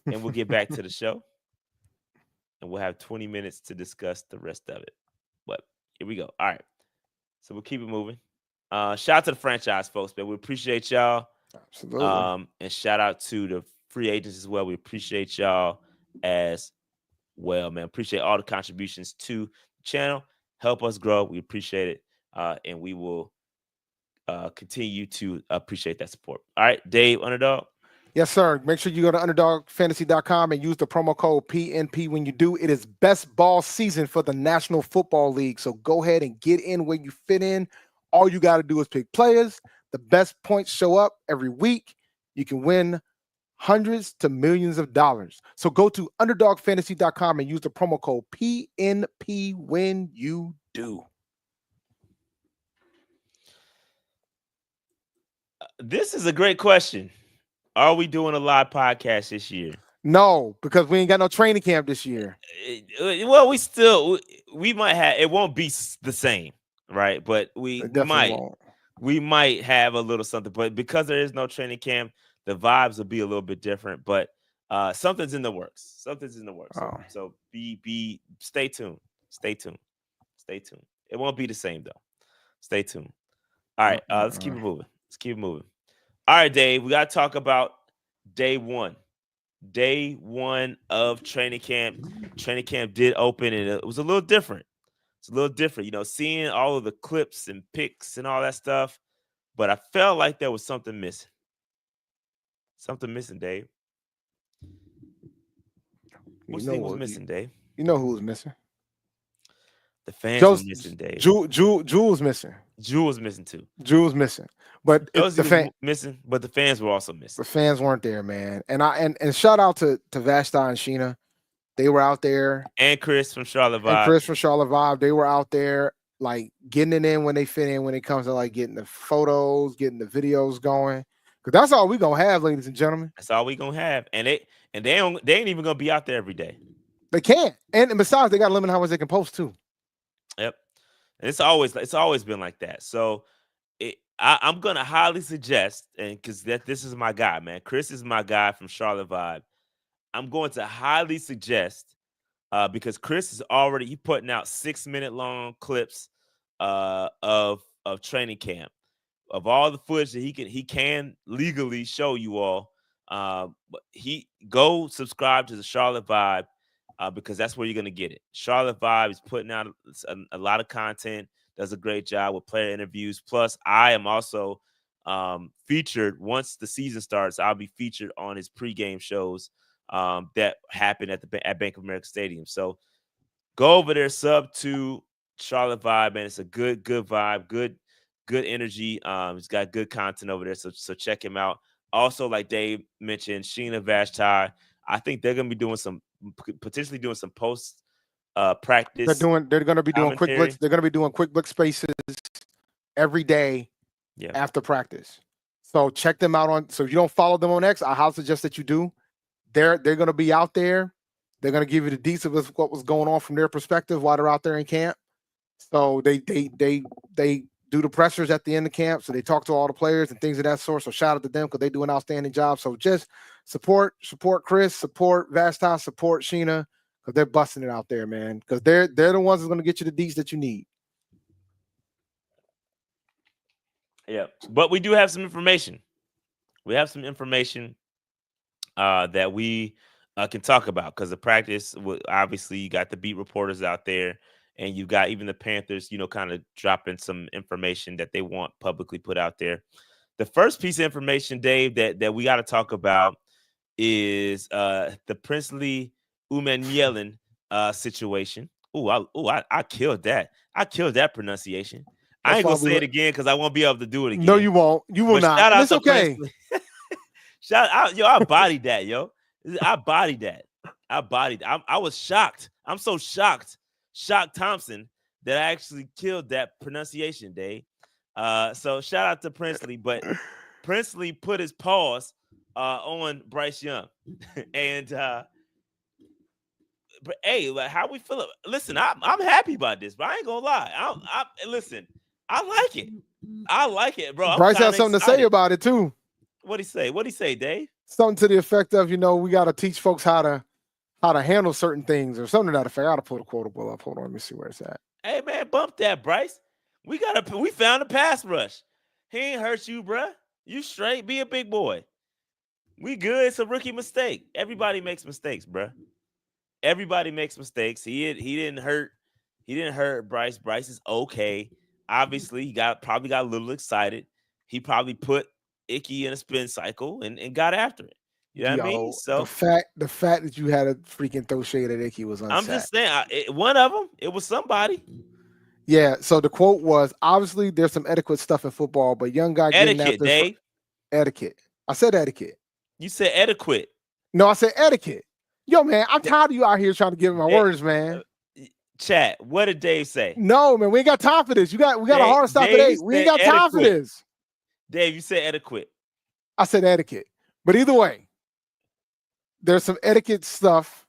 and we'll get back to the show. And we'll have 20 minutes to discuss the rest of it. But here we go. All right. So we'll keep it moving. Shout out to the franchise folks, man. We appreciate y'all. Absolutely. And shout out to the free agents as well. We appreciate y'all as well, man. Appreciate all the contributions to the channel. Help us grow. We appreciate it. And we will continue to appreciate that support. All right, Dave, Underdog. Yes, sir. Make sure you go to underdogfantasy.com and use the promo code PNP when you do. It is best ball season for the National Football League. So go ahead and get in where you fit in. All you got to do is pick players. The best points show up every week. You can win hundreds to millions of dollars. So go to underdogfantasy.com and use the promo code PNP when you do. This is a great question. Are we doing a live podcast this year? No, because we ain't got no training camp this year. Well, we might have. It won't be the same, right? But we might have a little something. But because there is no training camp, the vibes will be a little bit different. But something's in the works. Oh. So stay tuned. Stay tuned. It won't be the same though. Stay tuned. All right, let's keep it moving. All right, Dave, we got to talk about day one. Day one of training camp. Training camp did open, and it was a little different. Seeing all of the clips and pics and all that stuff. But I felt like there was something missing. Dave. What you think was missing, Dave? You know who was missing? The fans were missing, Dave. Jewell was missing. Jewell was missing too. Jewell was missing. But missing, but the fans were also missing. The fans weren't there, man. And shout out to Vashti and Sheena. They were out there. And Chris from Charlotte Vibe. They were out there like getting it in when they fit in, when it comes to like getting the photos, getting the videos going. Because that's all we're gonna have, ladies and gentlemen. That's all we're gonna have. And they ain't even gonna be out there every day. They can't. And besides, they got to limit how much they can post too. Yep. And it's always been like that. So I'm gonna highly suggest, and because this is my guy, man. Chris is my guy from Charlotte Vibe. I'm going to highly suggest because Chris is already putting out 6-minute long clips of training camp, of all the footage that he can legally show you all. But he go subscribe to the Charlotte Vibe because that's where you're gonna get it. Charlotte Vibe is putting out a lot of content. Does a great job with player interviews. Plus, I am also featured once the season starts. I'll be featured on his pregame shows that happen at Bank of America Stadium. So go over there, sub to Charlotte Vibe, and it's a good vibe, good energy. He's got good content over there, so check him out. Also, like Dave mentioned, Sheena, Vashti, I think they're gonna be potentially doing some post practice. They're going to be doing quick blitz. They're going to be doing quick blitz spaces every day after practice. So check them out so if you don't follow them on X, I highly suggest that you do. They're going to be out there. They're going to give you the deets of what was going on from their perspective while they're out there in camp. So they do the pressers at the end of camp. So they talk to all the players and things of that sort. So shout out to them because they do an outstanding job. So just support Chris, support Vashti, support Sheena. Because they're busting it out there, man. Because they're the ones that's going to get you the deets that you need. Yeah, but we do have some information. We have some information that we can talk about because the practice, obviously, you got the beat reporters out there, and you got even the Panthers, kind of dropping some information that they want publicly put out there. The first piece of information, Dave, that we got to talk about is the Princely Umanmielen situation. I killed that. I killed that pronunciation. I ain't gonna say it again because I won't be able to do it again. No, you won't. You will not. Shout out it's okay. Shout out, I bodied that, yo. I bodied that. I was shocked. I'm so shocked. Shocked Thompson that I actually killed that pronunciation, Dave. So shout out to Princely, but Princely put his paws on Bryce Young, and hey, like how we feel? Listen, I'm happy about this, but I ain't gonna lie. Listen, I like it. I like it, bro. Bryce has something to say about it too. What'd he say, Dave? Something to the effect of, we got to teach folks how to handle certain things or something to that effect. I got to pull the quotable up. Hold on, let me see where it's at. Hey man, bump that, Bryce. We found a pass rush. He ain't hurt you, bruh. You straight. Be a big boy. We good. It's a rookie mistake. Everybody makes mistakes, bruh. Everybody makes mistakes. He didn't hurt. He didn't hurt Bryce. Bryce is okay. Obviously, he probably got a little excited. He probably put Icky in a spin cycle and got after it. You know what I mean? So the fact that you had a freaking throw shade at Icky was unsaid. I'm just saying, one of them, it was somebody. Yeah. So the quote was, obviously there's some etiquette stuff in football, but young guy getting etiquette, Dave. Etiquette. I said etiquette. You said etiquette. No, I said etiquette. Yo, man, I'm tired of you out here trying to give me my words, man. Chat, what did Dave say? No, man, we ain't got time for this. We got a hard stop at 8. We ain't got time for this. Dave, you said etiquette. I said etiquette. But either way, there's some etiquette stuff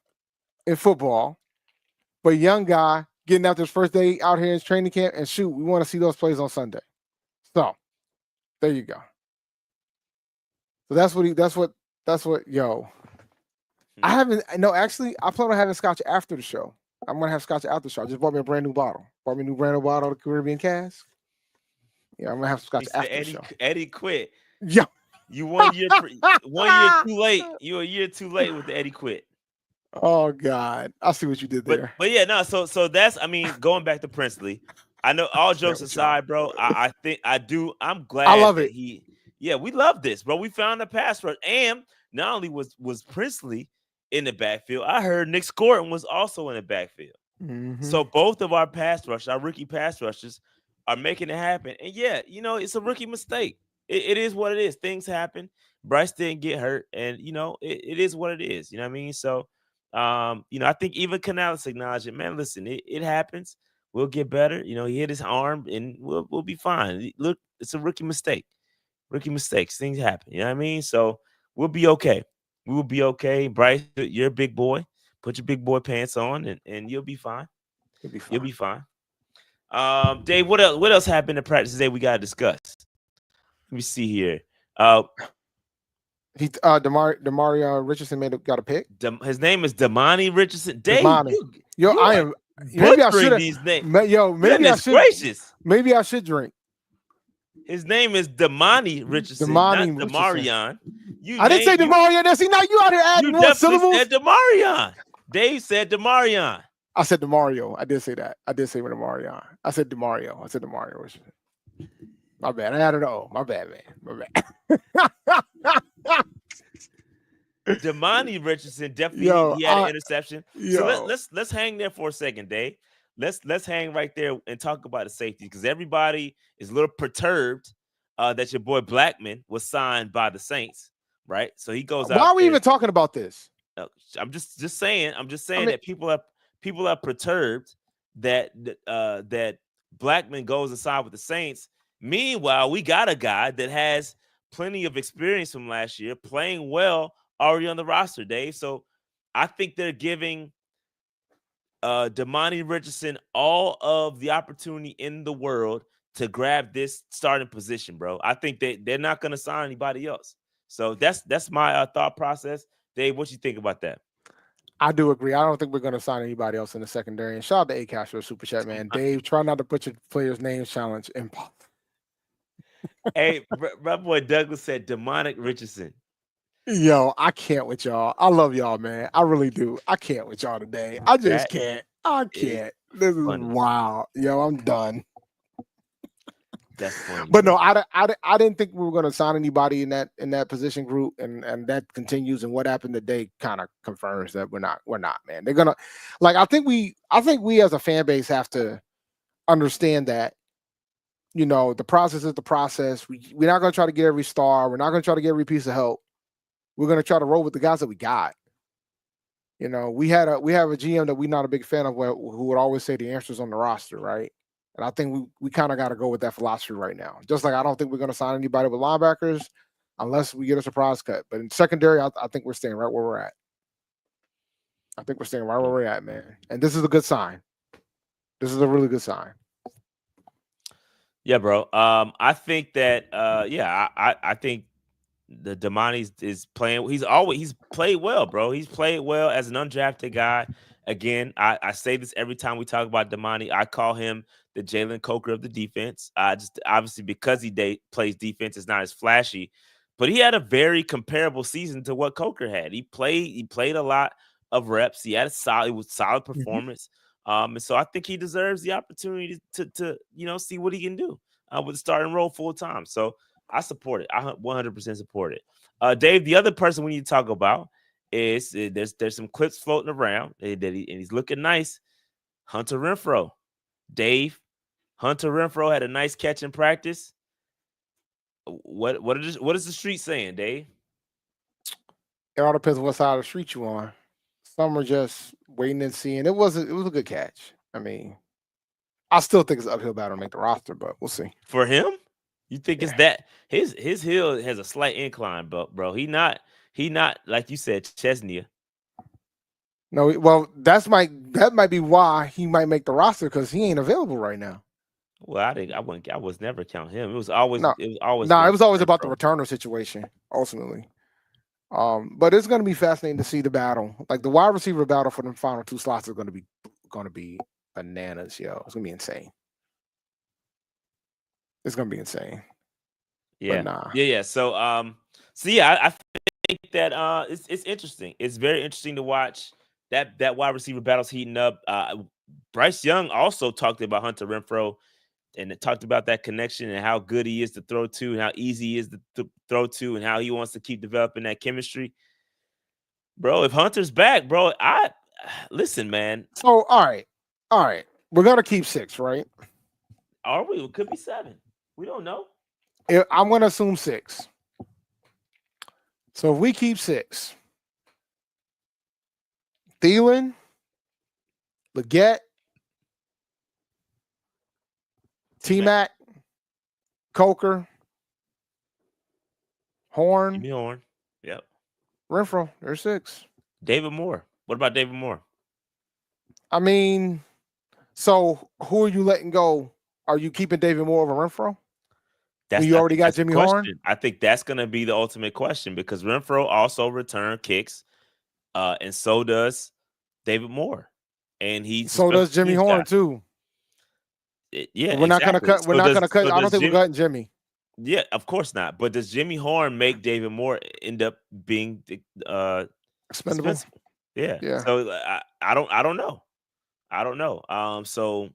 in football. But young guy getting after his first day out here in training camp, and shoot, we want to see those plays on Sunday. So there you go. So that's what yo. I plan on having scotch after the show. I'm gonna have scotch after the show. I just bought me a brand new bottle. Bought me a new brand new bottle of the Caribbean cask. Yeah, I'm gonna have scotch after the show. Eddie quit. Yeah. You 1 year too late. You're a year too late with the Eddie quit. Oh God. I see what you did there. But yeah, no, so that's going back to Princely. I know all jokes aside, bro. I'm glad I love it. We love this, bro. We found a pass rush. And not only was Princely in the backfield, I heard Nick Scorton was also in the backfield. Mm-hmm. So both of our rookie pass rushers are making it happen. And yeah, it's a rookie mistake. It is what it is. Things happen. Bryce didn't get hurt, and it is what it is. You know what I mean? So I think even Canales acknowledged it. Man, listen, it happens. We'll get better. He hit his arm, and we'll be fine. Look, it's a rookie mistake. Rookie mistakes. Things happen. You know what I mean? So we'll be okay. We will be okay. Bryce, you're a big boy. Put your big boy pants on, and you'll be fine. You'll be fine. Dave, what else happened in practice today we gotta discuss? Let me see here. Demario Richardson got a pick. His name is Damani Richardson. Dave, I am. Maybe I should these names. Maybe I should. Gracious. Maybe I should drink. His name is Damani Richardson, not Demarion. I didn't say Demarion. See, now you out here adding more syllables. You definitely said Demarion. Dave said Demarion. I said Demario. I did say that. I did say Demarion. I said Demario. I said Demario Richardson. My bad. I added O. My bad, man. My bad. Damani Richardson definitely he had an interception. So let's hang there for a second, Dave. Let's hang right there and talk about the safety, because everybody is a little perturbed that your boy Blackman was signed by the Saints, right? So he goes out. Why are we even talking about this? I'm just saying. That people are perturbed that that Blackman goes and sign with the Saints. Meanwhile, we got a guy that has plenty of experience from last year, playing well, already on the roster, Dave. So I think they're giving Damani Richardson all of the opportunity in the world to grab this starting position, bro. I think they're not going to sign anybody else. So that's my thought process. Dave, what you think about that? I do agree. I don't think we're going to sign anybody else in the secondary. And shout out to A-Cash for a super chat, man. Dave, try not to put your players' names challenge in. Hey, my boy Douglas said Demonic Richardson. Yo, I can't with y'all. I love y'all, man. I really do. I can't with y'all today. I just can't. I can't. This is wild. Yo, I'm done. That's funny. But no, I didn't think we were going to sign anybody in that position group, and that continues. And what happened today kind of confirms that we're not, man. They're gonna, I think we as a fan base have to understand that, the process is the process. We're not going to try to get every star. We're not going to try to get every piece of help. We're going to try to roll with the guys that we got. We have a GM that we're not a big fan of, who would always say the answer's on the roster, right? And I think we kind of got to go with that philosophy right now. Just like I don't think we're going to sign anybody with linebackers unless we get a surprise cut. But in secondary, I think we're staying right where we're at. I think we're staying right where we're at, man. And this is a good sign. This is a really good sign. Yeah, bro. I think that I think the Damani is playing. He's played well, bro. He's played well as an undrafted guy. Again, I say this every time we talk about Damani. I call him the Jalen Coker of the defense. Just obviously because he plays defense, it's not as flashy, but he had a very comparable season to what Coker had. He played a lot of reps. He had a solid performance. And so I think he deserves the opportunity to see what he can do with the starting role full time. So I support it. I 100% support it. Dave, the other person we need to talk about is there's some clips floating around and he's looking nice. Hunter Renfrow. Dave, Hunter Renfrow had a nice catch in practice. What is the street saying, Dave? It all depends on what side of the street you on. Some are just waiting and seeing. It was a good catch. I mean, I still think it's an uphill battle to make the roster, but we'll see. For him? You think it's that his hill has a slight incline, but bro, he not like you said, Chesney. No, well, that might be why he might make the roster because he ain't available right now. Well, I was never count him. It was always about the returner situation ultimately. But it's going to be fascinating to see the battle. Like the wide receiver battle for the final two slots is going to be bananas, yo. It's going to be insane. It's going to be insane. Yeah. Nah. Yeah. So I think that it's interesting. It's very interesting to watch that wide receiver battle's heating up. Bryce Young also talked about Hunter Renfrow and it talked about that connection and how good he is to throw to and how easy he is to throw to and how he wants to keep developing that chemistry. Bro, if Hunter's back, bro, listen, man. So, all right. We're going to keep 6, right? Are we? It could be 7. We don't know. I'm going to assume 6. So if we keep 6, Thielen, Leggett, T-Mac, Coker, Horn. Jimmy Horn. Yep. Renfrow, there's 6. David Moore. What about David Moore? I mean, so who are you letting go? Are you keeping David Moore over Renfrow? You already got Jimmy Horn? I think that's going to be the ultimate question because Renfrow also return kicks, and so does David Moore. And so does Jimmy Horn too. We're not going to cut. We're not going to cut. I don't think we're cutting Jimmy. Yeah, of course not. But does Jimmy Horn make David Moore end up being expendable? Yeah. So I don't know. So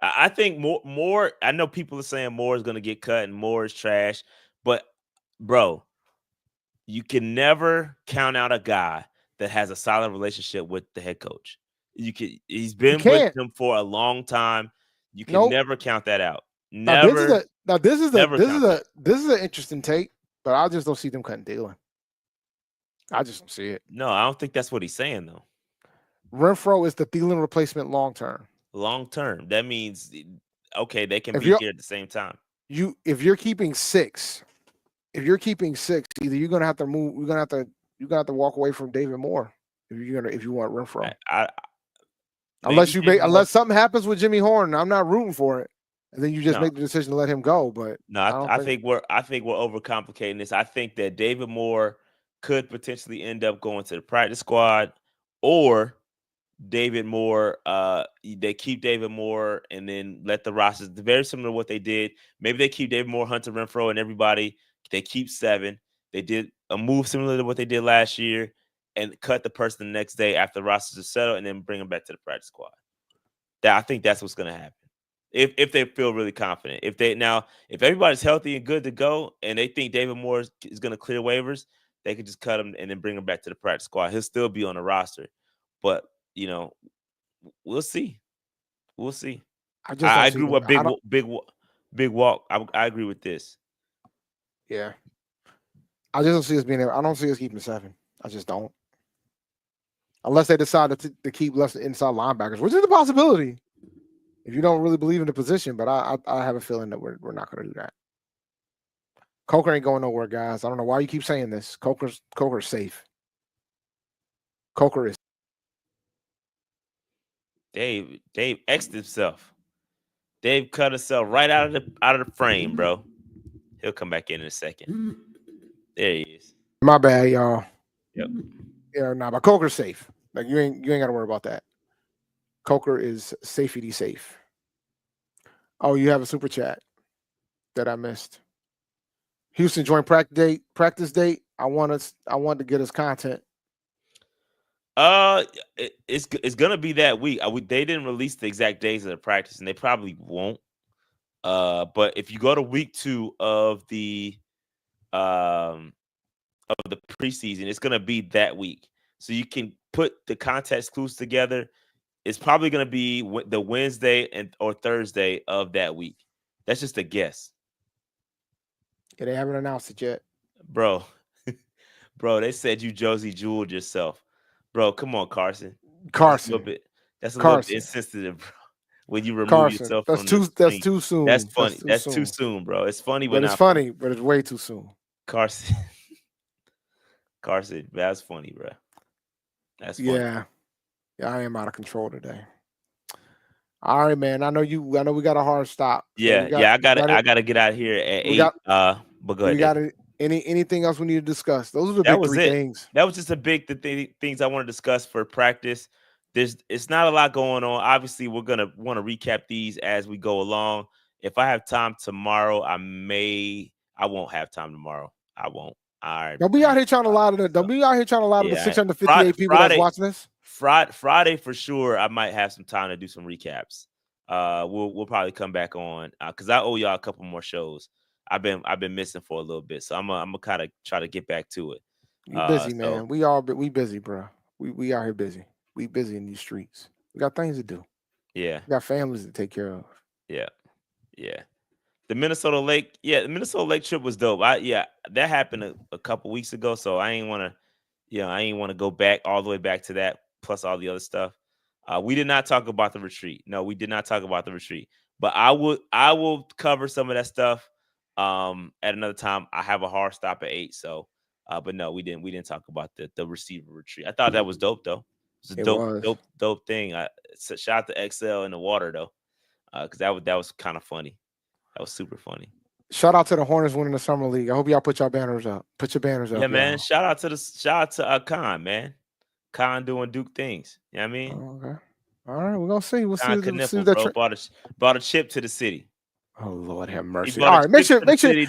I think more. I know people are saying Moore is going to get cut and Moore is trash, but bro, you can never count out a guy that has a solid relationship with the head coach. He's been with him for a long time. You can never count that out. Never. This is an interesting take, but I just don't see them cutting Thielen. I just don't see it. No, I don't think that's what he's saying though. Renfrow is the Thielen replacement long term. Long term. That means they can be here at the same time. If you're keeping 6, either you're gonna have to move. You're gonna have to walk away from David Moore if you want Renfrow. Unless something happens with Jimmy Horn, I'm not rooting for it. And then you just make the decision to let him go. But no, I think we're overcomplicating this. I think that David Moore could potentially end up going to the practice squad, or David Moore, they keep David Moore and then let the rosters very similar to what they did. Maybe they keep David Moore, Hunter Renfrow, and everybody. They keep 7. They did a move similar to what they did last year and cut the person the next day after the rosters are settled and then bring them back to the practice squad. I think that's what's going to happen. If they feel really confident. If everybody's healthy and good to go and they think David Moore is going to clear waivers, they could just cut him and then bring him back to the practice squad. He'll still be on the roster. But, we'll see. I agree with big walk. I agree with this. Yeah. I just don't see us being there. I don't see us keeping 7. I just don't. Unless they decide to keep less inside linebackers, which is a possibility if you don't really believe in the position. But I have a feeling that we're not going to do that. Coker ain't going nowhere, guys. I don't know why you keep saying this. Coker's safe. Coker is. Dave X'd himself. Dave cut himself right out of the frame, bro. He'll come back in a second. There he is. My bad, y'all. Yep. Yeah, nah, but Coker's safe. Like you ain't got to worry about that. Coker is safety safe. Oh, you have a super chat that I missed. Houston joint practice date. I want to get us content. It's gonna be that week. They didn't release the exact days of the practice, and they probably won't. But if you go to week 2 of the preseason, it's gonna be that week. So you can put the context clues together. It's probably gonna be the Wednesday or Thursday of that week. That's just a guess. Yeah, they haven't announced it yet, bro. Bro, they said you Josey Jewell yourself, bro. Come on, Carson. That's a little bit insensitive, bro. When you remove yourself from that's too soon. That's funny. That's too soon, bro. It's funny, but it's funny, but it's way too soon. Carson, that's funny, bro. That's funny. Yeah, I am out of control today. All right, man. I know we got a hard stop. So I gotta get out of here at 8. But go ahead. Anything else we need to discuss? Those are the big three things. That was just a big things I want to discuss for practice. It's not a lot going on. Obviously, we're gonna want to recap these as we go along. If I have time tomorrow, I won't have time tomorrow. I won't. All right. Don't be out here trying to lie to the 658 people that's watching this. Friday for sure. I might have some time to do some recaps. We'll probably come back on because I owe y'all a couple more shows. I've been missing for a little bit, so I'm gonna kind of try to get back to it. You busy, man. We busy, bro. We out here busy. We busy in these streets. We got things to do. Yeah. We got families to take care of. Yeah. The Minnesota Lake trip was dope. That happened a couple weeks ago, so I ain't want to go back all the way back to that. Plus all the other stuff. We did not talk about the retreat. No, we did not talk about the retreat. But I will cover some of that stuff at another time. I have a hard stop at 8. So, but no, we didn't talk about the receiver retreat. I thought that was dope though. It was a dope thing. Shout out to XL in the water though, because that was kind of funny. That was super funny. Shout out to the Hornets winning the summer league. I hope y'all put your banners up. Put your banners up. Yeah, man. Shout out to Khan, man. Khan doing Duke things. You know what I mean? Okay. All right, we're gonna see. We'll see. Bro, brought a chip to the city. Oh Lord, have mercy! All right, make sure you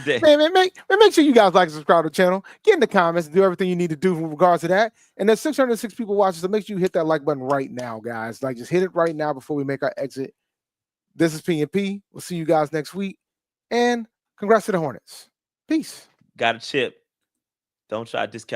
guys like and subscribe to the channel. Get in the comments, do everything you need to do in regards to that. And there's 606 people watching, so make sure you hit that like button right now, guys. Like, just hit it right now before we make our exit. This is P&P. We'll see you guys next week, and congrats to the Hornets. Peace. Got a chip. Don't try to discount.